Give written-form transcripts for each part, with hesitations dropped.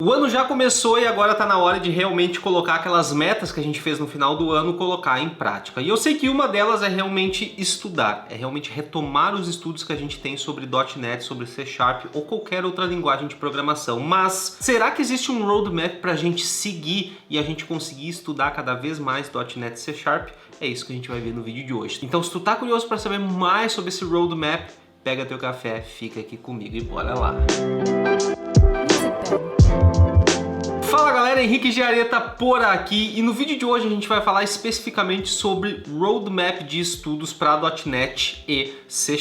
O ano já começou e agora tá na hora de realmente colocar aquelas metas que a gente fez no final do ano, colocar em prática. E eu sei que uma delas é realmente estudar, é realmente retomar os estudos que a gente tem sobre .NET, sobre C# ou qualquer outra linguagem de programação. Mas será que existe um roadmap pra gente seguir e a gente conseguir estudar cada vez mais .NET e C#? É isso que a gente vai ver no vídeo de hoje. Então se tu tá curioso para saber mais sobre esse roadmap, pega teu café, fica aqui comigo e bora lá. Fala galera, Henrique Giareta por aqui e no vídeo de hoje a gente vai falar especificamente sobre roadmap de estudos para .NET e C#.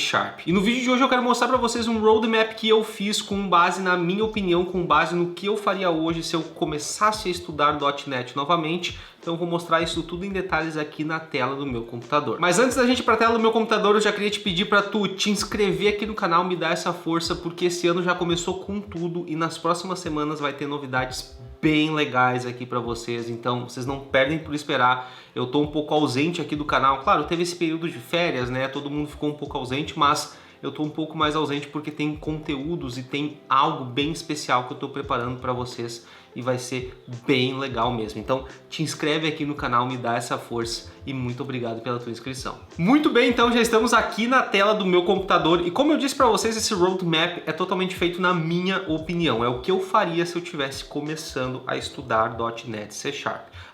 E no vídeo de hoje eu quero mostrar para vocês um roadmap que eu fiz com base na minha opinião, com base no que eu faria hoje se eu começasse a estudar .NET novamente. Então eu vou mostrar isso tudo em detalhes aqui na tela do meu computador. Mas antes da gente ir para a tela do meu computador, eu já queria te pedir para tu te inscrever aqui no canal, me dar essa força, porque esse ano já começou com tudo e nas próximas semanas vai ter novidades bem legais aqui para vocês, então vocês não perdem por esperar. Eu tô um pouco ausente aqui do canal, claro, teve esse período de férias, né? Todo mundo ficou um pouco ausente, mas eu tô um pouco mais ausente porque tem conteúdos e tem algo bem especial que eu tô preparando para vocês e vai ser bem legal mesmo. Então te inscreve aqui no canal, me dá essa força e muito obrigado pela tua inscrição. Muito bem, então já estamos aqui na tela do meu computador e como eu disse para vocês, esse roadmap é totalmente feito na minha opinião. É o que eu faria se eu estivesse começando a estudar .NET C#.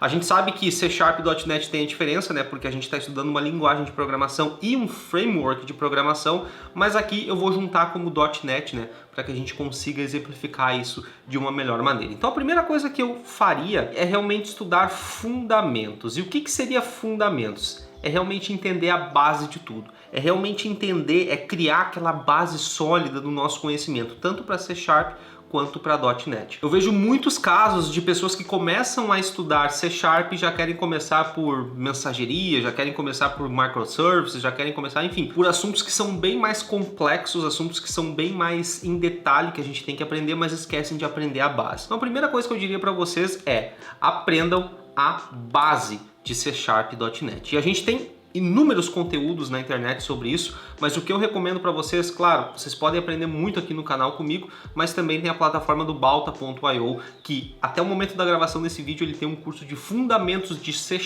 A gente sabe que C# e .NET tem a diferença, né? Porque a gente está estudando uma linguagem de programação e um framework de programação, mas aqui eu vou juntar como .NET, né? Para que a gente consiga exemplificar isso de uma melhor maneira. Então a primeira coisa que eu faria é realmente estudar fundamentos. E o que seria fundamentos? É realmente entender a base de tudo. É realmente entender, é criar aquela base sólida do nosso conhecimento, tanto para C# quanto para .NET. Eu vejo muitos casos de pessoas que começam a estudar C# e já querem começar por mensageria, já querem começar por microservices, já querem começar, enfim, por assuntos que são bem mais complexos, assuntos que são bem mais em detalhe que a gente tem que aprender, mas esquecem de aprender a base. Então a primeira coisa que eu diria para vocês é aprendam a base de C# e .NET. E a gente tem inúmeros conteúdos na internet sobre isso, mas o que eu recomendo para vocês, claro, vocês podem aprender muito aqui no canal comigo, mas também tem a plataforma do Balta.io, que até o momento da gravação desse vídeo ele tem um curso de fundamentos de C#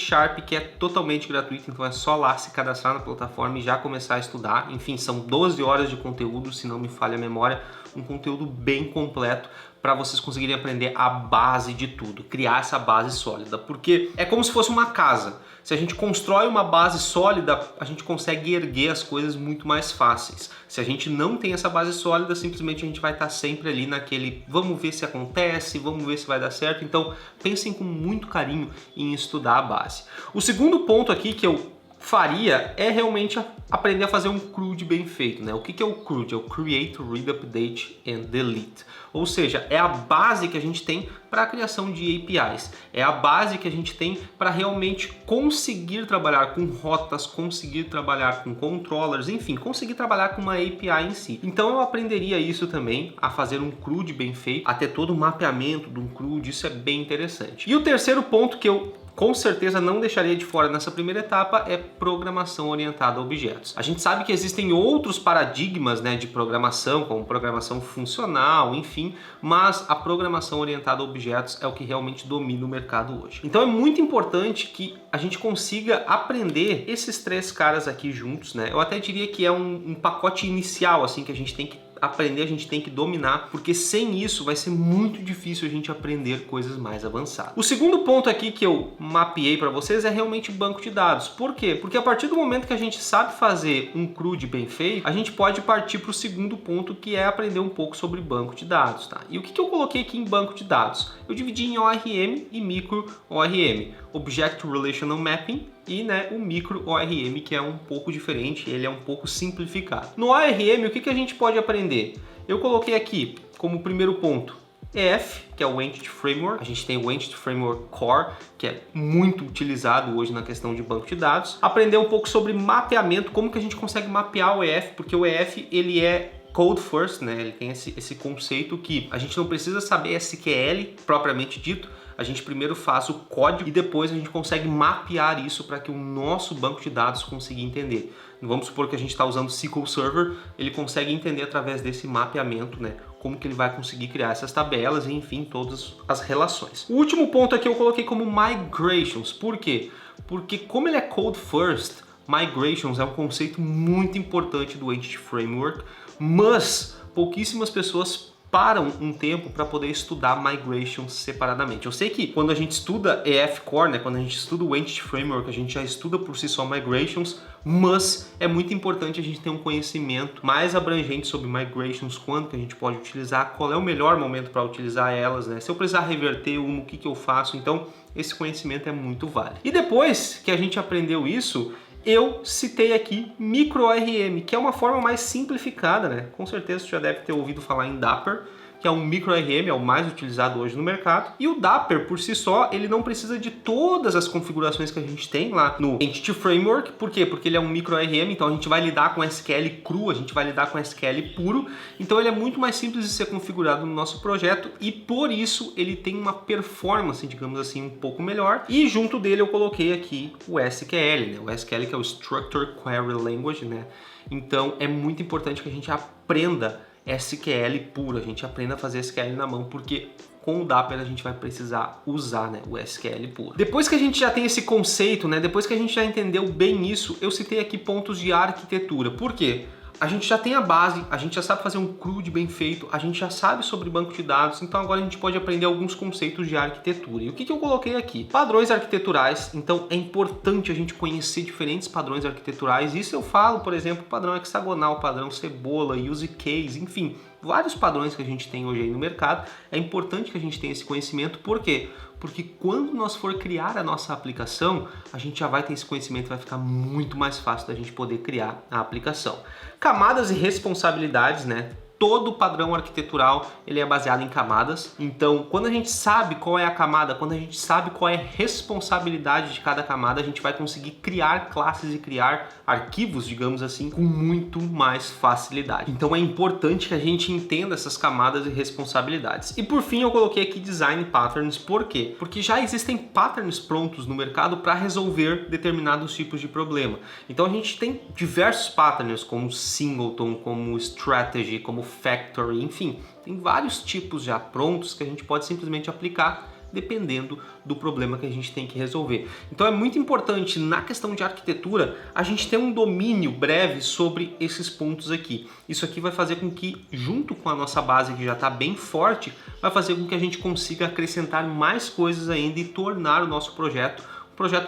que é totalmente gratuito, então é só lá se cadastrar na plataforma e já começar a estudar. Enfim, são 12 horas de conteúdo, se não me falha a memória, um conteúdo bem completo para vocês conseguirem aprender a base de tudo, criar essa base sólida, porque é como se fosse uma casa. Se a gente constrói uma base sólida, a gente consegue erguer as coisas muito mais fáceis. Se a gente não tem essa base sólida, simplesmente a gente vai estar sempre ali naquele vamos ver se acontece, vamos ver se vai dar certo. Então pensem com muito carinho em estudar a base. O segundo ponto aqui que eu faria é realmente aprender a fazer um CRUD bem feito, né? O que é o CRUD? É o Create, Read, Update and Delete. Ou seja, é a base que a gente tem para a criação de APIs. É a base que a gente tem para realmente conseguir trabalhar com rotas, conseguir trabalhar com controllers, enfim, conseguir trabalhar com uma API em si. Então eu aprenderia isso também, a fazer um CRUD bem feito, a ter todo o mapeamento de um CRUD, isso é bem interessante. E o terceiro ponto que eu com certeza não deixaria de fora nessa primeira etapa é programação orientada a objetos. A gente sabe que existem outros paradigmas, né, de programação, como programação funcional, enfim, mas a programação orientada a objetos é o que realmente domina o mercado hoje. Então é muito importante que a gente consiga aprender esses três caras aqui juntos, né? Eu até diria que é um pacote inicial assim que a gente tem que aprender, a gente tem que dominar, porque sem isso vai ser muito difícil a gente aprender coisas mais avançadas. O segundo ponto aqui que eu mapeei para vocês é realmente banco de dados. Por quê? Porque a partir do momento que a gente sabe fazer um CRUD bem feito, a gente pode partir para o segundo ponto, que é aprender um pouco sobre banco de dados, tá? E o que eu coloquei aqui em banco de dados? Eu dividi em ORM e micro ORM, Object Relational Mapping, e né, o micro ORM, que é um pouco diferente, ele é um pouco simplificado. No ORM, o que a gente pode aprender? Eu coloquei aqui como primeiro ponto EF, que é o Entity Framework. A gente tem o Entity Framework Core, que é muito utilizado hoje na questão de banco de dados. Aprender um pouco sobre mapeamento, como que a gente consegue mapear o EF, porque o EF ele é Code First, né? Ele tem esse conceito que a gente não precisa saber SQL propriamente dito, a gente primeiro faz o código e depois a gente consegue mapear isso para que o nosso banco de dados consiga entender. Vamos supor que a gente está usando SQL Server, ele consegue entender através desse mapeamento, né, como que ele vai conseguir criar essas tabelas e, enfim, todas as relações. O último ponto aqui eu coloquei como migrations. Por quê? Porque como ele é code first, migrations é um conceito muito importante do Entity Framework, mas pouquíssimas pessoas param um tempo para poder estudar migrations separadamente. Eu sei que quando a gente estuda EF Core, né, quando a gente estuda o Entity Framework, a gente já estuda por si só migrations, mas é muito importante a gente ter um conhecimento mais abrangente sobre migrations, quando que a gente pode utilizar, qual é o melhor momento para utilizar elas, né? Se eu precisar reverter uma, o que eu faço? Então, esse conhecimento é muito válido. E depois que a gente aprendeu isso, eu citei aqui MicroRM, que é uma forma mais simplificada, né? Com certeza você já deve ter ouvido falar em Dapper, que é um MicroRM, é o mais utilizado hoje no mercado. E o Dapper, por si só, ele não precisa de todas as configurações que a gente tem lá no Entity Framework. Por quê? Porque ele é um MicroRM, então a gente vai lidar com SQL cru, a gente vai lidar com SQL puro. Então ele é muito mais simples de ser configurado no nosso projeto e por isso ele tem uma performance, digamos assim, um pouco melhor. E junto dele eu coloquei aqui o SQL, né? O SQL que é o Structured Query Language, né? Então é muito importante que a gente aprenda SQL puro, a gente aprenda a fazer SQL na mão, porque com o Dapper a gente vai precisar usar, né, o SQL puro. Depois que a gente já tem esse conceito, né, depois que a gente já entendeu bem isso, eu citei aqui pontos de arquitetura. Por quê? A gente já tem a base, a gente já sabe fazer um CRUD bem feito, a gente já sabe sobre banco de dados, então agora a gente pode aprender alguns conceitos de arquitetura. E o que eu coloquei aqui? Padrões arquiteturais, então é importante a gente conhecer diferentes padrões arquiteturais. Isso eu falo, por exemplo, padrão hexagonal, padrão cebola, use case, enfim, vários padrões que a gente tem hoje aí no mercado. É importante que a gente tenha esse conhecimento, por quê? Porque quando nós for criar a nossa aplicação, a gente já vai ter esse conhecimento, vai ficar muito mais fácil da gente poder criar a aplicação. Camadas e responsabilidades, né? Todo padrão arquitetural ele é baseado em camadas. Então, quando a gente sabe qual é a camada, quando a gente sabe qual é a responsabilidade de cada camada, a gente vai conseguir criar classes e criar arquivos, digamos assim, com muito mais facilidade. Então, é importante que a gente entenda essas camadas e responsabilidades. E por fim, eu coloquei aqui design patterns. Por quê? Porque já existem patterns prontos no mercado para resolver determinados tipos de problema. Então, a gente tem diversos patterns, como singleton, como strategy, como factory, enfim, tem vários tipos já prontos que a gente pode simplesmente aplicar dependendo do problema que a gente tem que resolver. Então é muito importante na questão de arquitetura a gente ter um domínio breve sobre esses pontos aqui. Isso aqui vai fazer com que, junto com a nossa base que já está bem forte, vai fazer com que a gente consiga acrescentar mais coisas ainda e tornar o nosso projeto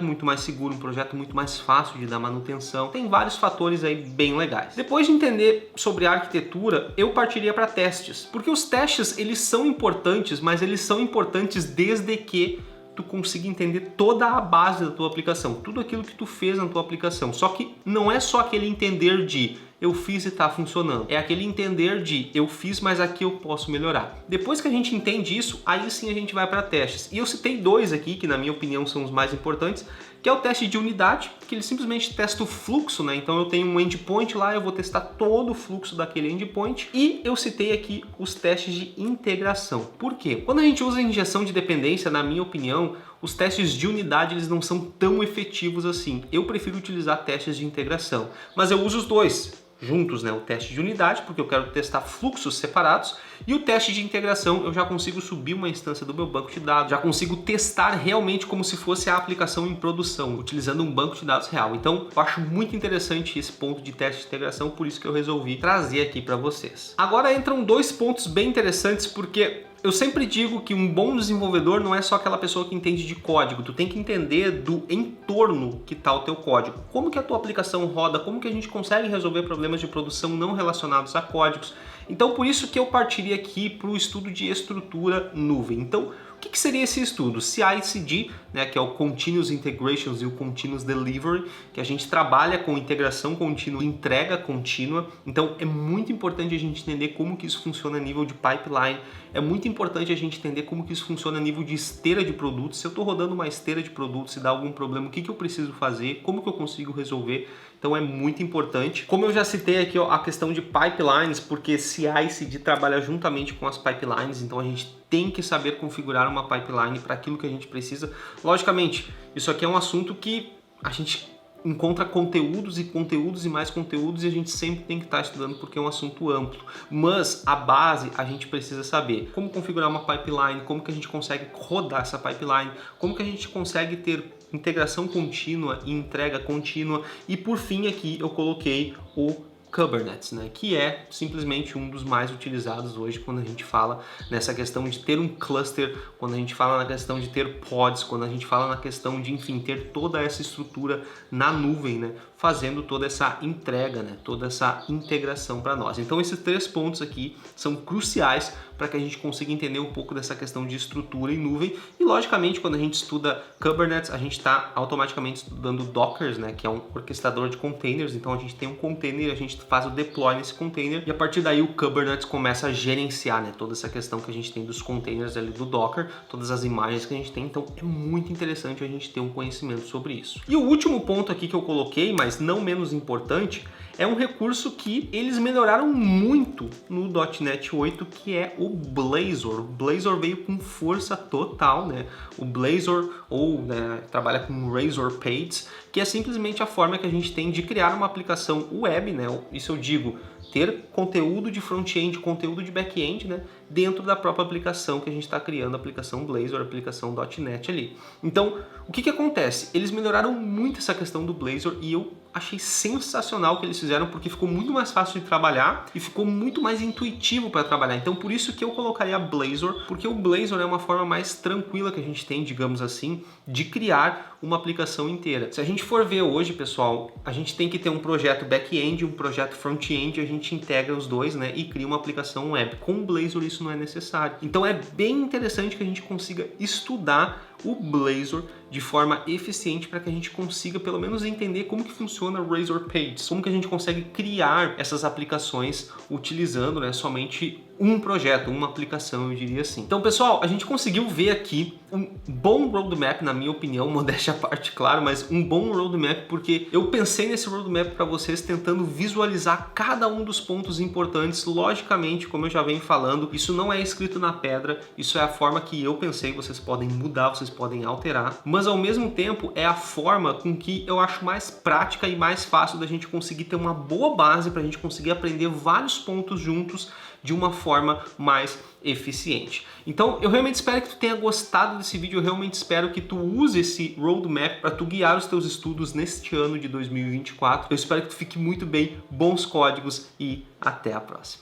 muito mais seguro, um projeto muito mais fácil de dar manutenção. Tem vários fatores aí bem legais. Depois de entender sobre a arquitetura, eu partiria para testes. Porque os testes, eles são importantes, mas eles são importantes desde que tu consiga entender toda a base da tua aplicação, tudo aquilo que tu fez na tua aplicação. Só que não é só aquele entender de eu fiz e está funcionando. É aquele entender de eu fiz, mas aqui eu posso melhorar. Depois que a gente entende isso, aí sim a gente vai para testes. E eu citei dois aqui, que na minha opinião são os mais importantes, que é o teste de unidade, que ele simplesmente testa o fluxo, né? Então eu tenho um endpoint lá, eu vou testar todo o fluxo daquele endpoint. E eu citei aqui os testes de integração. Por quê? Quando a gente usa injeção de dependência, na minha opinião, os testes de unidade eles não são tão efetivos assim. Eu prefiro utilizar testes de integração, mas eu uso os dois juntos, né? O teste de unidade, porque eu quero testar fluxos separados, e o teste de integração, eu já consigo subir uma instância do meu banco de dados, já consigo testar realmente como se fosse a aplicação em produção, utilizando um banco de dados real. Então, eu acho muito interessante esse ponto de teste de integração, por isso que eu resolvi trazer aqui para vocês. Agora entram dois pontos bem interessantes, porque eu sempre digo que um bom desenvolvedor não é só aquela pessoa que entende de código, tu tem que entender do entorno que está o teu código. Como que a tua aplicação roda, como que a gente consegue resolver problemas de produção não relacionados a códigos. Então por isso que eu partiria aqui para o estudo de estrutura nuvem. Então o que seria esse estudo? CI/CD, né, que é o Continuous Integrations e o Continuous Delivery, que a gente trabalha com integração contínua, entrega contínua. Então é muito importante a gente entender como que isso funciona a nível de pipeline, é muito importante a gente entender como que isso funciona a nível de esteira de produtos. Se eu estou rodando uma esteira de produtos e dá algum problema, o que eu preciso fazer, como que eu consigo resolver. Então é muito importante. Como eu já citei aqui, ó, a questão de pipelines, porque CI/CD trabalha juntamente com as pipelines, então a gente tem que saber configurar uma pipeline para aquilo que a gente precisa. Logicamente, isso aqui é um assunto que a gente encontra conteúdos e mais conteúdos e a gente sempre tem que estar estudando porque é um assunto amplo. Mas a base a gente precisa saber como configurar uma pipeline, como que a gente consegue rodar essa pipeline, como que a gente consegue ter integração contínua e entrega contínua. E por fim aqui eu coloquei o Kubernetes, né, que é simplesmente um dos mais utilizados hoje quando a gente fala nessa questão de ter um cluster, quando a gente fala na questão de ter pods, quando a gente fala na questão de, enfim, ter toda essa estrutura na nuvem, né, fazendo toda essa entrega, né, toda essa integração para nós. Então esses 3 pontos aqui são cruciais para que a gente consiga entender um pouco dessa questão de estrutura em nuvem e, logicamente, quando a gente estuda Kubernetes, a gente está automaticamente estudando Docker, né, que é um orquestrador de containers. Então a gente tem um container, a gente faz o deploy nesse container e a partir daí o Kubernetes começa a gerenciar, né, toda essa questão que a gente tem dos containers ali do Docker, todas as imagens que a gente tem. Então é muito interessante a gente ter um conhecimento sobre isso. E o último ponto aqui que eu coloquei, mas não menos importante, é um recurso que eles melhoraram muito no .NET 8, que é o Blazor. O Blazor veio com força total, né? O Blazor, ou né, trabalha com Razor Pages, que é simplesmente a forma que a gente tem de criar uma aplicação web, né? Isso eu digo, ter conteúdo de front-end, conteúdo de back-end, né, dentro da própria aplicação que a gente está criando, a aplicação Blazor, a aplicação .NET ali. Então, o que acontece? Eles melhoraram muito essa questão do Blazor e eu achei sensacional o que eles fizeram porque ficou muito mais fácil de trabalhar e ficou muito mais intuitivo para trabalhar. Então, por isso que eu colocaria Blazor, porque o Blazor é uma forma mais tranquila que a gente tem, digamos assim, de criar uma aplicação inteira. Se a gente for ver hoje, pessoal, a gente tem que ter um projeto back-end e um projeto front-end, a gente integra os dois, né, e cria uma aplicação web. Com o Blazor isso não é necessário. Então é bem interessante que a gente consiga estudar o Blazor de forma eficiente para que a gente consiga pelo menos entender como que funciona o Razor Pages, como que a gente consegue criar essas aplicações utilizando, né, somente um projeto, uma aplicação, eu diria assim. Então, pessoal, a gente conseguiu ver aqui um bom roadmap, na minha opinião, modéstia à parte, claro, mas um bom roadmap porque eu pensei nesse roadmap para vocês tentando visualizar cada um dos pontos importantes. Logicamente, como eu já venho falando, isso não é escrito na pedra, isso é a forma que eu pensei, vocês podem mudar, vocês podem alterar, mas ao mesmo tempo é a forma com que eu acho mais prática e mais fácil da gente conseguir ter uma boa base para a gente conseguir aprender vários pontos juntos de uma forma mais eficiente. Então eu realmente espero que tu tenha gostado desse vídeo, eu realmente espero que tu use esse roadmap para tu guiar os teus estudos neste ano de 2024. Eu espero que tu fique muito bem, bons códigos e até a próxima.